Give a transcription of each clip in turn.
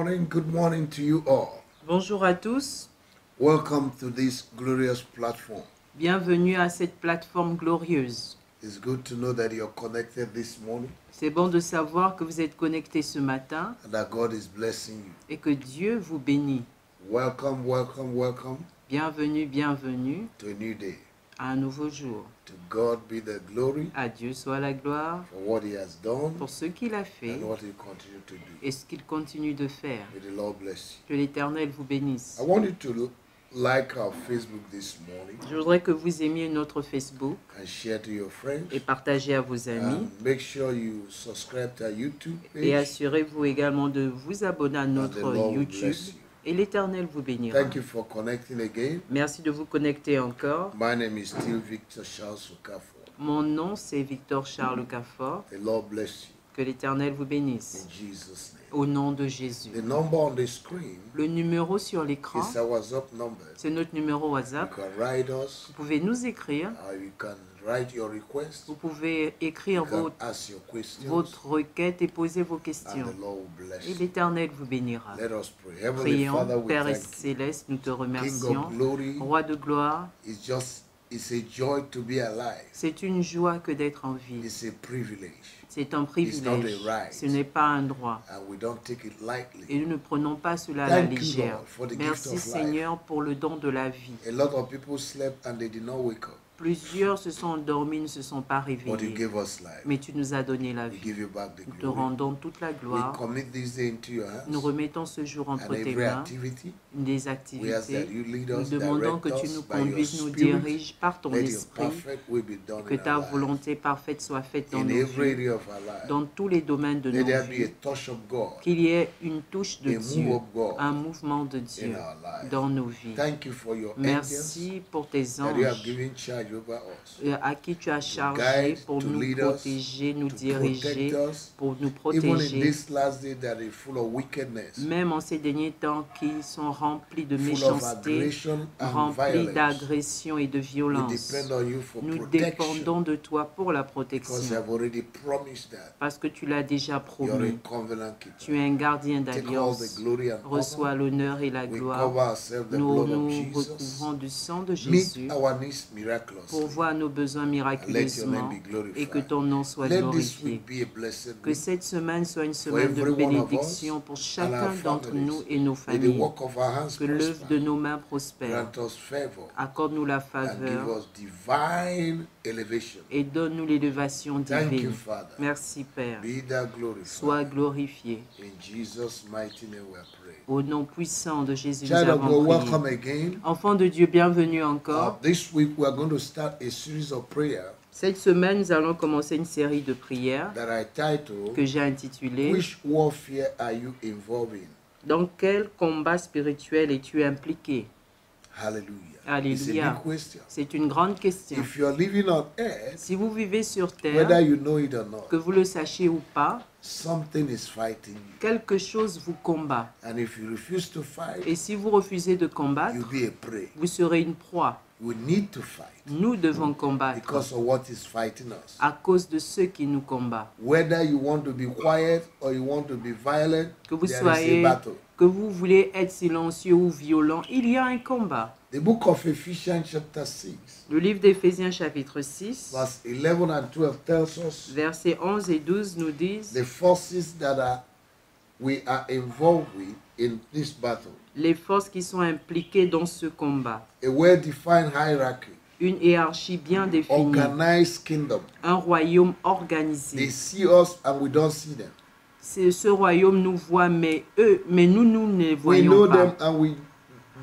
Good morning to you all. Bonjour à tous, Welcome to this glorious platform. bienvenue à cette plateforme glorieuse. It's good to know that you're connected this morning C'est bon de savoir que vous êtes connectés ce matin and that God is blessing you. et que Dieu vous bénit. Welcome, welcome, welcome Bienvenue, bienvenue to a new day. à un nouveau jour. To God be the glory À Dieu soit la gloire for what He has done pour ce qu'il a fait and what He continue to do. et ce qu'il continue de faire. May the Lord bless Que l'Éternel vous bénisse. you. I want you to like our Facebook this morning Je voudrais que vous aimiez notre Facebook and share to your friends. et partagez à vos amis. And make sure you subscribe to our YouTube Et page. assurez-vous également de vous abonner à And the notre Lord will YouTube. bless you. Et l'Éternel vous bénira. Thank you for connecting again. Merci de vous connecter encore. My name is still Victor Charles Okafor. Mon nom, c'est Victor Charles Okafor. The Lord bless you Que l'Éternel vous bénisse. in Jesus' name. Au nom de Jésus. The number on the screen Le numéro sur l'écran, is our WhatsApp number. c'est notre numéro You WhatsApp. can write us, Vous pouvez nous écrire. you can write your request, Vous pouvez écrire you can votre, ask your questions, requête et poser vos and questions. the Lord will bless Et you. l'Éternel vous bénira. Let us pray. Heavenly Father, Prions, we Père thank you. céleste, nous te King remercions. of glory, Roi de gloire, it's a joy to be alive. c'est une joie que d'être en vie. It's a privilege, C'est un privilège. not a right. Ce n'est pas un droit. and we don't take it lightly. Et nous ne prenons pas cela à la Thank you, légère. Lord, for the gift Merci of life. Seigneur pour le don de la vie. A lot of people slept and they did not wake up, Plusieurs se sont endormis, ne se sont pas but you réveillés. gave us life. Mais tu nous as donné la We vie. give you back the Nous te glory. rendons toute la We gloire. commit this day into your Nous hands remettons ce jour entre and tes every mains, activity. des We ask that activités. you lead Nous us, demandons que direct tu us nous by your conduises, nous spirit. diriges par ton Let your esprit, perfect will be done que in ta our life. volonté parfaite soit faite dans In nos every vies, area of our life. dans tous les domaines de Let nos there be a vies. touch of God Qu'il y ait une touche de A Dieu, move of God un mouvement de in Dieu our life. dans nos vies. Thank you for your angels Merci pour tes that you have anges given charge over us. à qui tu as chargé guide, pour to nous lead us, protéger, nous to diriger, protect us. pour nous Even in protéger, this last day that is full of wickedness, même en ces derniers temps qui sont remplis de full of méchanceté, aggression and remplis violence. d'agression et de We violence. depend on you for Nous protection dépendons de toi pour la because you protection, have already promised that. parce que tu l'as déjà You're a promis. covenant keeper. Tu es un gardien Take all the d'alliance. glory and Reçois honor. l'honneur et la We gloire. cover ourselves the Nous blood of nous Jesus. recouvrons du sang de Meet Jésus our needs miraculously. pour voir nos besoins And let your miraculeusement name be glorified. et que ton nom soit Let this glorifié. week be a blessed Que week. cette semaine soit une semaine de every one of us bénédiction pour and chacun our d'entre families. nous et nos May the familles. work of our hands Que l'œuvre de prosper. nos mains prospère. Grant us favor Accorde-nous la and give faveur us divine elevation. et donne-nous l'élévation Thank you, divine. Father. Merci Père. Be thou glorified. Sois glorifié. In Jesus' mighty name we pray. Au nom puissant de Jésus, nous Child of avons God, welcome prié. again. Enfants de Dieu, bienvenue encore. This week we are going to start a series of prayer Cette semaine, nous allons commencer une série de prières that I title que j'ai intitulée Which warfare are you involved in? Dans quel combat spirituel es-tu impliqué? Hallelujah. It's a Alléluia. big question. C'est une grande question. If you're living on earth, Si vous vivez sur whether terre, you know it or not, que vous le sachiez ou pas, something is fighting you. quelque chose vous combat. And if you refuse to fight, Et si vous refusez de combattre, you'll be a prey. vous serez une proie. We need to fight Nous devons combattre because of what is fighting us. à cause de ceux qui nous combattent. Whether you want to be quiet or you want to be violent, Que vous there is soyez, a battle. que vous voulez être silencieux ou violent, il y a un combat. The book of Ephesians chapter 6, Le livre d'Éphésiens chapitre 6, verse 11 and 12 tells us versets 11 et 12 nous disent the forces that we are involved with in this battle. les forces qui sont impliquées dans ce combat. A well-defined hierarchy, Une hiérarchie bien définie, organized kingdom. un royaume They organisé. see us and we don't see them. Ce royaume nous voit, mais nous ne les We know voyons them pas. and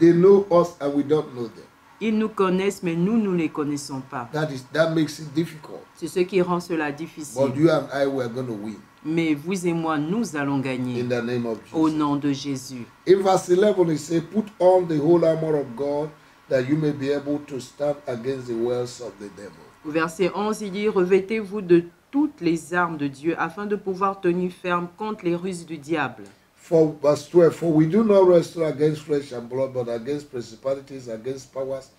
they know us and we don't know them. Ils nous connaissent, mais nous ne les connaissons pas. That makes it difficult. C'est ce qui rend cela But difficile. you and I were going to win Mais vous et moi, nous allons gagner in the name of au Jesus. nom de Jésus. In verse 11 it says, put on the whole armor of God that you may be able to stand against the wiles of the devil. Au verset 11, il dit « Revêtez-vous de toutes les armes de Dieu afin de pouvoir tenir ferme contre les ruses du diable. » For verse 12, for we do not wrestle against flesh and blood, but against principalities, against powers,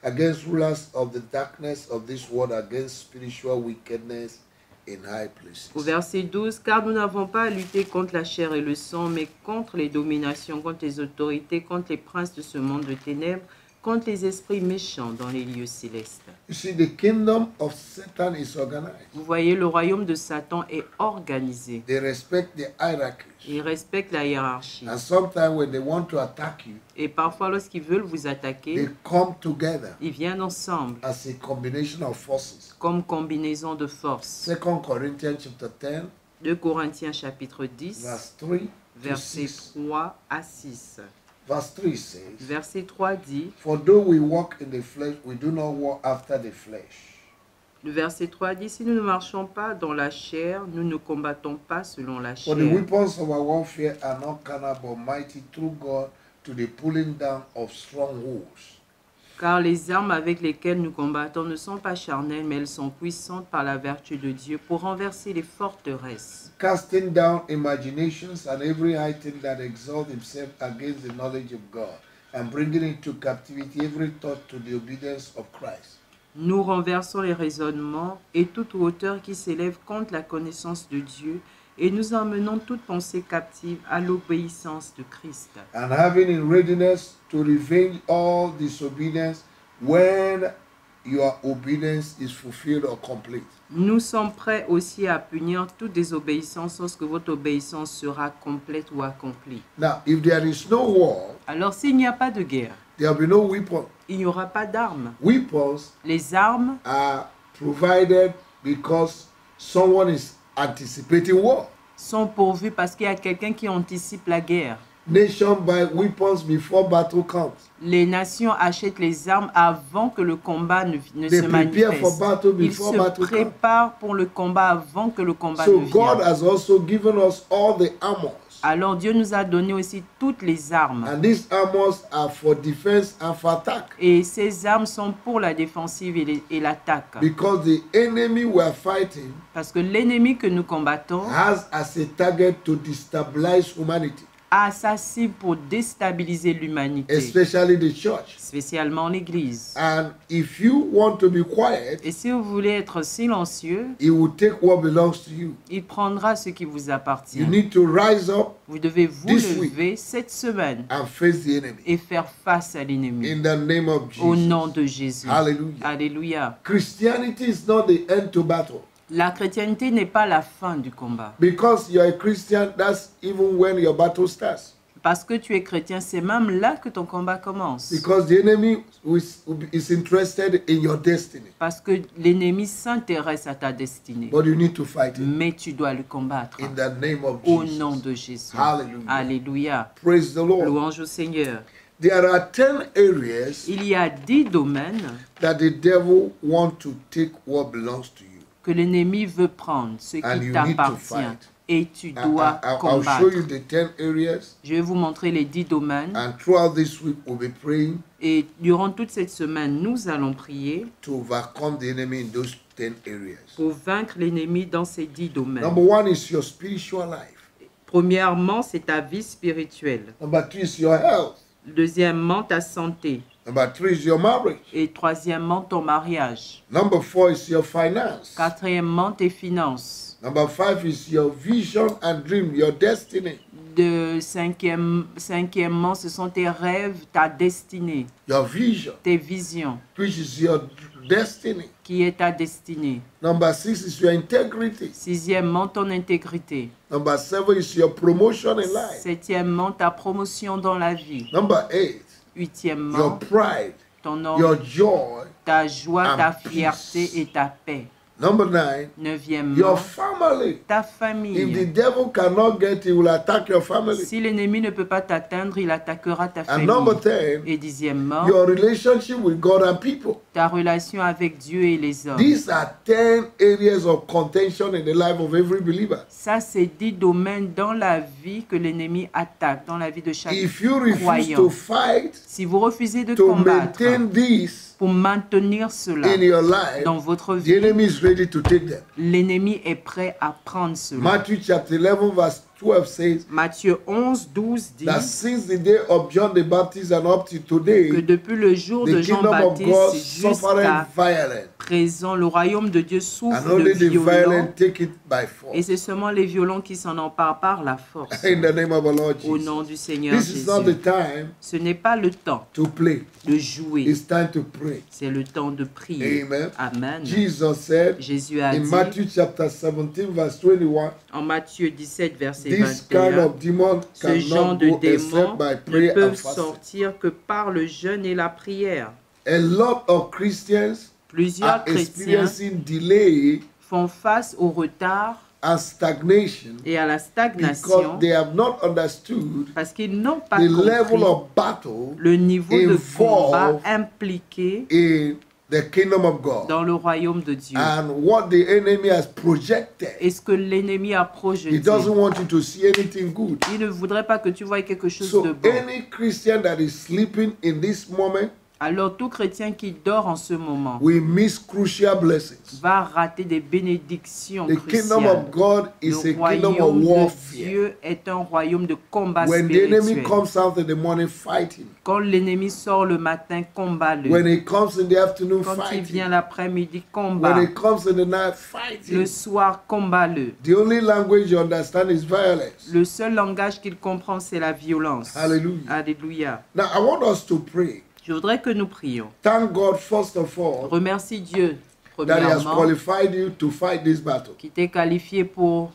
against rulers of the darkness of this world, against spiritual wickedness in high places. Au verset 12, car nous n'avons pas à lutter contre la chair et le sang, mais contre les dominations, contre les autorités, contre les princes de ce monde de ténèbres, contre les esprits méchants dans les lieux célestes. You see, the kingdom of Satan is organized. Vous voyez, le royaume de Satan est organisé. They respect the hierarchies. Il respecte la hiérarchie. And sometimes when they want to attack you, Et parfois, lorsqu'ils veulent vous they attaquer, come together ils viennent ensemble as a combination of forces. comme combinaison de forces. 2 Corinthians chapter 10, 2 Corinthiens chapitre 10, verse 3 to versets 6. 3 à 6. Verse 3 says, Verset 3 dit, For though we walk in the flesh, we do not walk after the flesh. le verset 3 dit, si nous ne marchons pas dans la chair, nous ne combattons pas selon la For the chair. weapons of our warfare are not carnal, but mighty through God to the pulling down of strongholds. Car les armes avec lesquelles nous combattons ne sont pas charnelles, mais elles sont puissantes par la vertu de Dieu pour renverser les forteresses, Casting down imaginations and every high thing that exalts himself against the knowledge of God, and bringing into captivity every thought to the obedience of Christ. Nous renversons les raisonnements et toute hauteur qui s'élève contre la connaissance de Dieu, et nous emmenons toute pensée captive à l'obéissance de Christ. And having in readiness to revenge all disobedience when your obedience is fulfilled or complete. Nous sommes prêts aussi à punir toute désobéissance lorsque votre obéissance sera complète ou accomplie. Now, if there is no war, Alors s'il n'y a pas de guerre, there will be no weapon. il n'y aura pas d'armes. Weapons Les armes are provided because someone is anticipating war. sont pourvues parce qu'il y a quelqu'un qui anticipe la guerre. Nation buy weapons before battle comes. Les nations achètent les armes avant que le combat ne They se prepare for manifeste. battle Ils before se battle comes. préparent pour le combat avant que le combat So ne God vienne. has also given us all the armors. Alors Dieu nous a donné aussi toutes les armes. And these armors are for defense and for attack. Et ces armes sont pour la défensive et l'attaque. Because the enemy we are fighting Parce que l'ennemi que nous combattons has as a target to destabilize humanity, a sa cible pour déstabiliser l'humanité, especially the church. spécialement l'Église. And if you want to be quiet, Et si vous voulez être silencieux, he will take what belongs to you. il prendra ce qui vous appartient. You need to rise up Vous devez vous This lever cette semaine and face the enemy. et faire face à l'ennemi. In the name of Au Jesus. nom de Jésus. Hallelujah. Alléluia. Christianity is not the end to battle. La chrétienté n'est pas la fin du combat. Because you're a Christian, that's even when your battle starts. Parce que tu es chrétien, c'est même là que ton combat commence. Because the enemy is interested in your destiny. Parce que l'ennemi s'intéresse à ta destinée. But you need to fight it. Mais tu dois le combattre. In the name of Au Jesus. nom de Jésus. Hallelujah. Alléluia. Praise the Lord. Louange au Seigneur. There are 10 areas Il y a 10 domaines that the devil wants to take what belongs to you. que l'ennemi veut prendre, ce And qui you need to t'appartient. fight. Et tu dois I'll show combattre. you the 10 areas. Je vais vous montrer les 10 domaines. And throughout this week, we'll be praying Et durant toute cette semaine, nous allons prier to overcome the enemy in those 10 areas. pour vaincre l'ennemi dans ces 10 domaines. Number 1 is your spiritual life. Premièrement, c'est ta vie spirituelle. Number 2 is your health. Deuxièmement, ta santé. Number 3 is your marriage. Et troisièmement, ton mariage. Number 4 is your finance. Quatrièmement, tes finances. Number 5 is your vision and dream, your destiny. Cinquièmement, ce sont tes rêves, ta destinée, Your vision, tes visions, which is your destiny. qui est ta destinée. Number 6 is your integrity. Sixièmement, ton intégrité. Number 7 is your promotion in life. Septièmement, ta promotion dans la vie. Number 8, Huitièmement, your pride, ton your orgueil, joy. ta joie, and ta peace. fierté et ta paix. Number 9, Neuvièmement, your family. ta If the famille. devil cannot get, he will attack your family. Si l'ennemi ne peut pas t'atteindre, il attaquera ta And famille. number 10, Et dixièmement, your relationship with God and people. ta relation avec Dieu et les hommes. These are 10 areas of contention in the life of every believer. Ça, c'est 10 domaines dans la vie que l'ennemi attaque, dans la vie de chaque If you refuse croyant. to fight Si vous refusez de to combattre maintain this pour maintenir cela in your life, dans votre the vie, enemy is ready to take them. l'ennemi est prêt à prendre cela. Matthew chapter 11 verse 12 says Matthieu 11, 12 dit that since the day of John the Baptist and up to que today, depuis le jour de the kingdom of God Jean-Baptist suffered jusqu'à violence, présent, le royaume de Dieu and souffre de only the violents. violent take it by Et force. c'est seulement les violents qui s'en emparent par la force. In the name of our Lord Au Jesus. nom du Seigneur This is not the Jésus. time Ce n'est pas le temps to play. de jouer, It's time to pray. c'est le temps de prier. Amen. Amen. Jesus said Jésus a in dit Matthew chapter 17 verse 21, en Matthieu 17, verset this kind 21, of demon ce genre cannot de go démons except by ne prayer and peuvent fasting. sortir que par le jeûne et la prière. A lot of Christians Plusieurs are chrétiens experiencing delay font face au retard and stagnation et à la because stagnation they have not understood parce qu'ils n'ont pas the level compris of battle le niveau de combat involved impliqué in the kingdom of God dans le royaume de Dieu. and what the enemy has projected. Et ce que l'ennemi a He projeté. doesn't want you to see anything good. Il ne voudrait pas que tu voies quelque chose So de bon. any Christian that is sleeping in this moment Alors tout chrétien qui dort en ce moment will miss crucial blessings. va rater des bénédictions The kingdom cruciales. of God is Le a kingdom of royaume de warfare. Dieu est un royaume de combat When the enemy spirituel. comes out in the morning, fight him. Quand l'ennemi sort le matin, combat-le. When he comes in the afternoon, Quand il fight vient him. l'après-midi, When combat. he comes in the night, fight Le him. soir, combat-le. The only language you understand is violence. Le seul langage qu'il comprend, c'est la violence. Hallelujah. Alléluia. Now, I want us to pray. Je voudrais que nous prions. Thank God, first of all, Remercie Dieu, that He has premièrement, qualified you to fight this battle qui t'est qualifié pour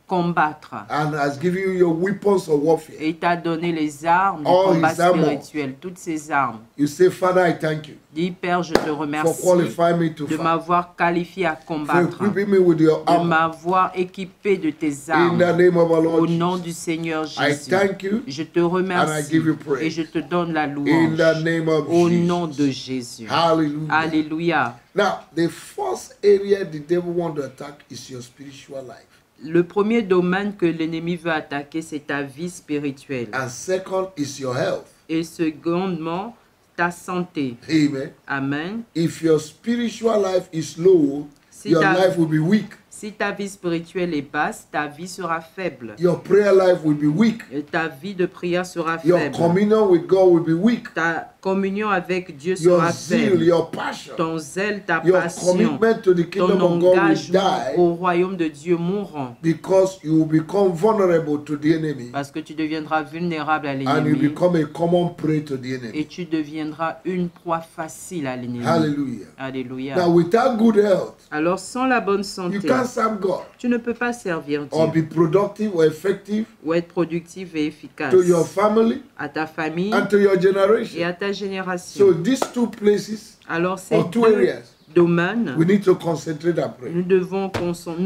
combattre. and has given you your weapons of warfare. Et il t'a donné les armes du All combat his armor. spirituel, toutes ces armes. You say, Father, I thank you Dis, Père, je te for remercie qualifying me to de fight, m'avoir qualifié à for combattre, equipping me with your de armor. m'avoir équipé de tes In armes. the name of our Au Lord nom Jesus, du Seigneur I Jésus, thank you je te and I remercie give you praise. et je te donne la in louange. the name of Au nom de Jesus. Jésus. Hallelujah. Alléluia. Now, the first area the devil wants to attack is your spiritual life. Le premier domaine que l'ennemi veut attaquer, c'est ta vie spirituelle. And second is your health. Et secondement, ta santé. Amen. Amen. If your spiritual life is low, Si your ta- life will be weak. Si ta vie spirituelle est basse, ta vie sera faible. Your prayer life will be weak. Et ta vie de prière sera Your faible. communion with God will be weak. Ta communion avec Dieu Your sera zeal, faible. your passion, Ton zèle, ta your passion, commitment to the ton kingdom of God will engagement die au royaume de Dieu mourront. because you will become vulnerable to the enemy Parce que tu deviendras vulnérable à and you l'ennemi. become a common prey to the enemy. Et tu deviendras une proie facile à l'ennemi. Hallelujah. Alléluia. Now, without good health, Alors sans la bonne you santé, can't serve God tu ne peux pas servir or Dieu be productive or effective ou être productif et efficace to your family à ta famille and to your et generation. à ta génération. So these two places Alors ces or two deux areas, domaines, we need to concentrate and pray. nous devons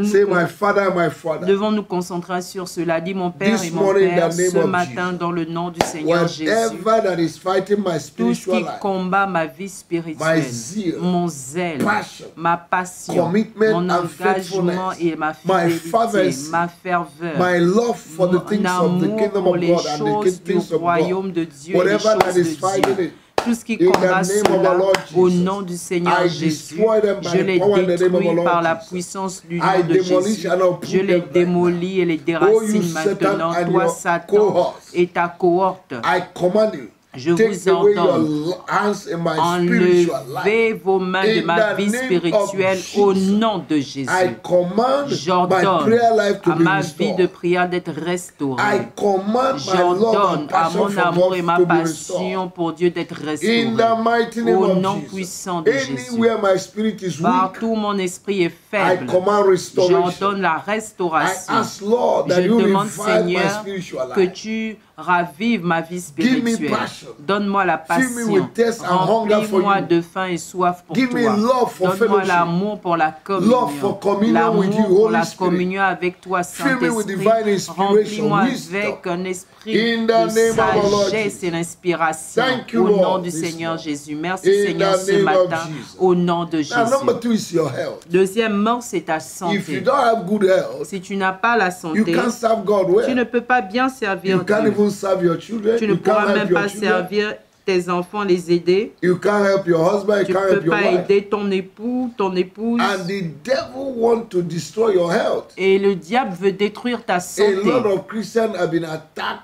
Say, my Father, my Father, nous concentrer sur cela. Dis mon Père This et mon morning, in Père, the name ce of matin Jesus, dans le nom du Seigneur Jésus. whatever that is fighting my Tout ce spiritual qui life, combat ma vie my spirituelle, zeal, mon zèle, passion, ma passion, commitment mon and engagement faithfulness, et ma my fidélité, fervency, ma ferveur, my love for the mon things of the amour kingdom pour of les God and the choses du things of royaume God, de Dieu et les whatever that choses is de fighting Dieu. it, Tout ce qui in the combat name of our cela, Lord au Jesus, nom du Seigneur I Jésus, destroy them by je the les power and the name of our détruis Lord par la Jesus. puissance du I nom de demolish Jésus. and uproot Je les them right démolis et les Oh, déracine you Satan maintenant. and Toi, your Satan, cohorts, et ta cohorte, I command you, je take vous away ordonne, your hands in my spiritual life. enlevez vos mains de In ma the vie name spirituelle of au Jesus, nom de I Jésus. command my J'ordonne prayer life to à be ma vie de restored. prière d'être I restaurée. command my love J'ordonne and à passion mon for amour God et ma to be passion restored. pour Dieu d'être In restaurée. the mighty name Au of nom Jesus. puissant de Jésus. Anywhere my spirit is weak, Partout où mon esprit est I faible, command restoration. j'ordonne la I restauration. ask Lord that Je you demande, revive my Seigneur, spiritual que life. tu ravives ma vie Give me spirituelle. passion. Donne-moi la Fill me passion. with thirst and hunger for Remplis-moi you. de faim et soif pour Give me toi. love for Donne-moi fellowship. l'amour pour la Love for communion communion. with you, L'amour pour Holy la Spirit. communion avec toi, Fill me with Saint-Esprit. divine inspiration, Remplis-moi wisdom. avec un esprit In the de name of our Lord sagesse Jesus. et d'inspiration. Thank you, Au nom Lord, du this Seigneur morning. Jésus. Merci, In Seigneur, the ce name of matin. Jesus. Au nom de Now, Jésus. number 2 is your health. Deuxièmement, c'est ta If you santé. don't have good health, Si tu n'as pas la you santé, can't serve God tu ne well. peux pas bien You servir can't Dieu. even serve your children. Tu ne You can't pourras help même your pas children. servir tes enfants les aider. You can't help your husband, you Tu ne can't peux help your pas wife. aider ton époux, ton épouse. And the devil wants to destroy your health. Et le diable veut détruire ta A santé. lot of Christians have been attacked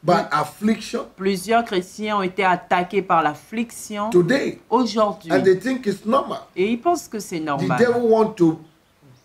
by affliction Plusieurs chrétiens ont été attaqués par l'affliction today, aujourd'hui. and they think it's normal. Et ils pensent que c'est The normal. devil wants to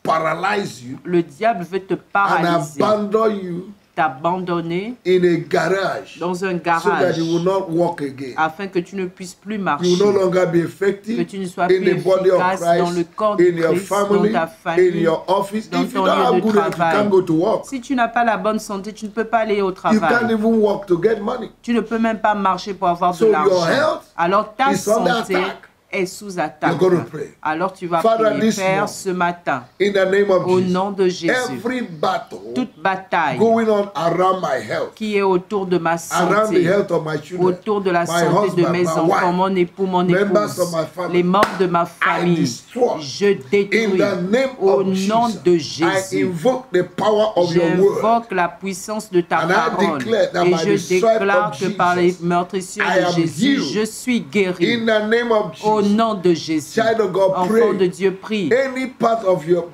paralyze you Le diable veut te and paralyser, abandon you t'abandonner in a garage dans un so that garage you will not walk again. afin que tu ne puisses plus You marcher, will no longer be que effective tu ne sois in plus the body of efficace dans le Christ, corps in de your Christ, dans family, ta in famille, your office. dans If you ton don't lieu have de good health, you travail. can't go to work. Si tu n'as pas la bonne santé, tu ne peux pas aller au You can't travail. even work to get money. Tu ne peux même pas marcher pour avoir So de your l'argent. health Alors ta is under santé attack. est sous attaque. You're going to pray. Alors tu vas Father, prier, this Père, morning, ce matin, In the name of au Jesus, nom de Jésus, every battle toute bataille going on around my health, qui est autour de ma around the santé, health of my children, autour de la my santé de husband, mes my enfants, wife, mon époux, mon members épouse, of my family, les membres de ma I famille, destroy. je In détruis the name au of nom Jesus, de I Jésus. invoke the power of your word. J'invoque la puissance de ta And I parole declare that et by je the stripe déclare of que par les Jesus, meurtrissures I de am Jésus, healed. je suis guéri. In the name of Au Jesus, nom de Jésus, child of God, enfant pray. de Dieu, prie. Any part of your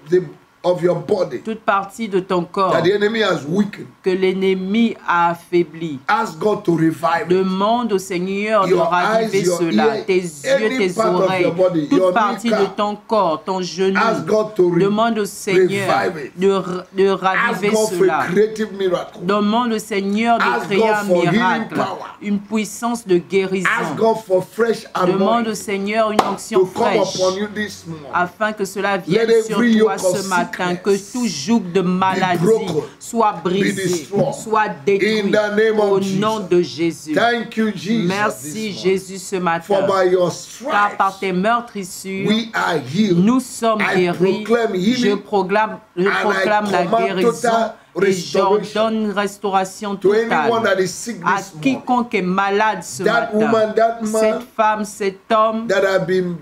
body Toute partie de ton corps that the enemy has weakened, que l'ennemi a affaibli, ask God to revive it. demande au Seigneur de Your raviver eyes, your cela. ear, Tes yeux, any tes part of oreilles, your body, your toute partie de kneecap. ton corps, ton genou. Ask God to Demande au Seigneur revive it. de Ask raviver God for cela. a creative miracle. Demande au Seigneur de Ask créer God un for healing miracle, power. une puissance de guérison. Ask God for fresh Demande au anointing Seigneur une onction to come fraîche upon you this morning. afin que cela vienne Let sur every toi yoke of ce matin, sickness que tout joug de maladie broken, soit brisé, destroyed. soit détruit In the name of au Jesus. nom de Jésus. Thank you, Jesus. Merci this morning. Jésus ce For matin, by your car par stripes tes meurtrissures, we are healed. nous sommes I guéris. proclaim healing Je proclame I la command guérison total et restoration j'ordonne restauration to anyone totale that is sick à this morning, quiconque est malade ce That matin. woman, that man, Cette femme, cet homme that have been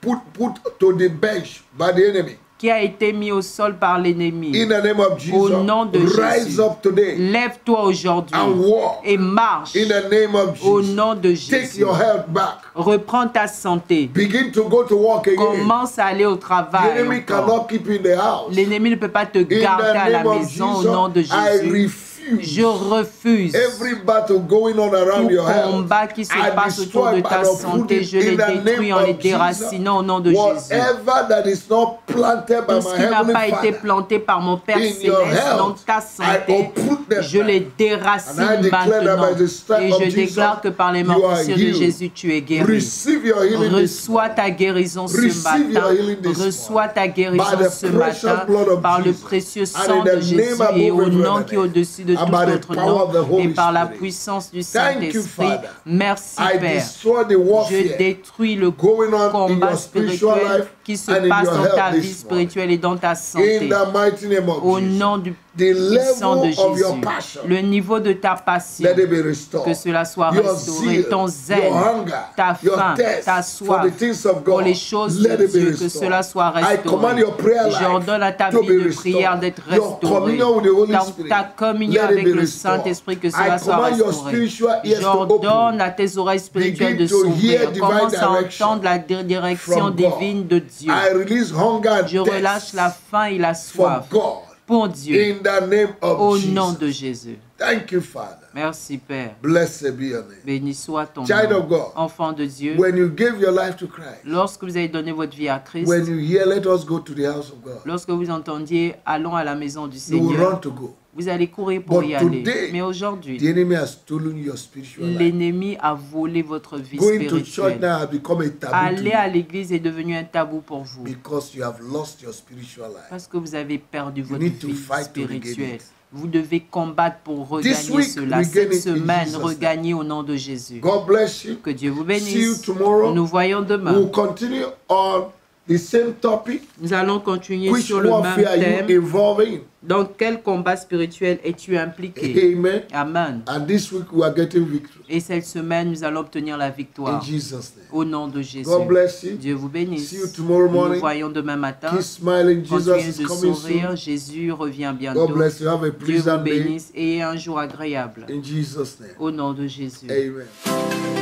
put to the bench by the enemy. qui a été mis au sol par l'ennemi. In the name of Jesus, Au nom de rise Jésus, up today lève-toi aujourd'hui and walk. et marche In the name of au Jesus, nom de take Jésus. your health back. Reprends ta santé. Begin to go to work again. Commence à aller au The travail. enemy encore. cannot keep you in the house. L'ennemi ne peut pas te In garder the à la name of maison au nom de Jesus, I Jésus. refuse Je refuse every battle going on around tout your health. combat qui se I passe autour de destroy ta and uproot santé. it Je les in the détruis name en les of déracinant au nom de Jesus. Jésus. Whatever that is not planted by Tout ce my qui n'a heavenly pas été Father planté par mon Père in your Céleste dans health, ta I santé, uproot them je back. les déracine And I declare that maintenant. by the stripe Et of je Jesus, déclare que par les you are meurtrissures de healed. Jésus, tu es guéri. Receive your healing this Reçois ta guérison ce Receive matin. your healing this Reçois ta morning. guérison By the ce precious matin blood of par le Jesus. précieux And sang in de the Jésus name et above au every nom other qui est name. au-dessus de And tout by the autre power of the nom et Holy par la Spirit. puissance du Thank you, Saint-Esprit. Father. Merci I Père. destroy the Je warfare détruis le going on in combat your spiritual spirituel life qui se and in passe your dans health ta vie this morning. spirituelle et dans ta In santé. the mighty name of Au Jesus. nom du The puissant de level of your Jésus, passion, le niveau de ta passion, let it be restored. que cela soit Your restauré, zeal, ton zèle, your hunger, ta your faim, thirst ta for soif the things of pour God, les choses let de it be Dieu, que restored. cela soit I command restauré. your prayer life J'ordonne à ta to vie be de prière restored. d'être Your restaurée. communion with the Holy Ta Spirit, communion let it avec be le restored. Saint-Esprit, que I cela soit command your restauré. spiritual ears to J'ordonne open. à tes oreilles spirituelles de Begin to hear s'ouvrir. divine Commence à direction entendre la direction from God. divine de Dieu. I release hunger and Je relâche thirst la faim et la for soif God pour Dieu. in the name of Au Jesus. nom de Jésus. Thank you, Father. Merci Père. Blessed be your name. Béni soit ton Child nom. of God, Enfant de Dieu, when you gave your life to Christ, lorsque vous avez donné votre vie à Christ, when you hear, let us go to the house of God, lorsque vous entendiez allons à la maison du you will Seigneur, run to go. vous allez courir pour But y aller. today, Mais The aujourd'hui, enemy has stolen your spiritual life. l'ennemi a volé votre vie Going to church spirituelle. now has become a taboo to Aller à you l'église est devenu un tabou pour vous because you have lost your spiritual life. parce que vous avez perdu You votre need to vie fight to regain spirituelle. it. Vous devez combattre pour This regagner week, cela. regain Cette it in semaine, Jesus' name. regagnez au nom de Jésus. God bless you. Que Dieu vous See you bénisse. tomorrow. Nous voyons demain. We'll continue on The same topic. Nous allons continuer Which sur le même warfare are thème. you involved in? Dans quel combat spirituel es-tu impliqué? Amen. Amen. And this week we are getting victory. Et cette semaine, nous allons obtenir la In victoire. Jesus' name. Au nom de Jésus. God bless you. Dieu vous bénisse. See you tomorrow Nous nous morning. voyons demain matin. Keep smiling. Jesus Continuez is de coming sourire. soon. Jésus revient bientôt. God bless you. Have a Dieu vous pleasant day. bénisse et un jour agréable. In Jesus' name. Au nom de Jésus. Amen.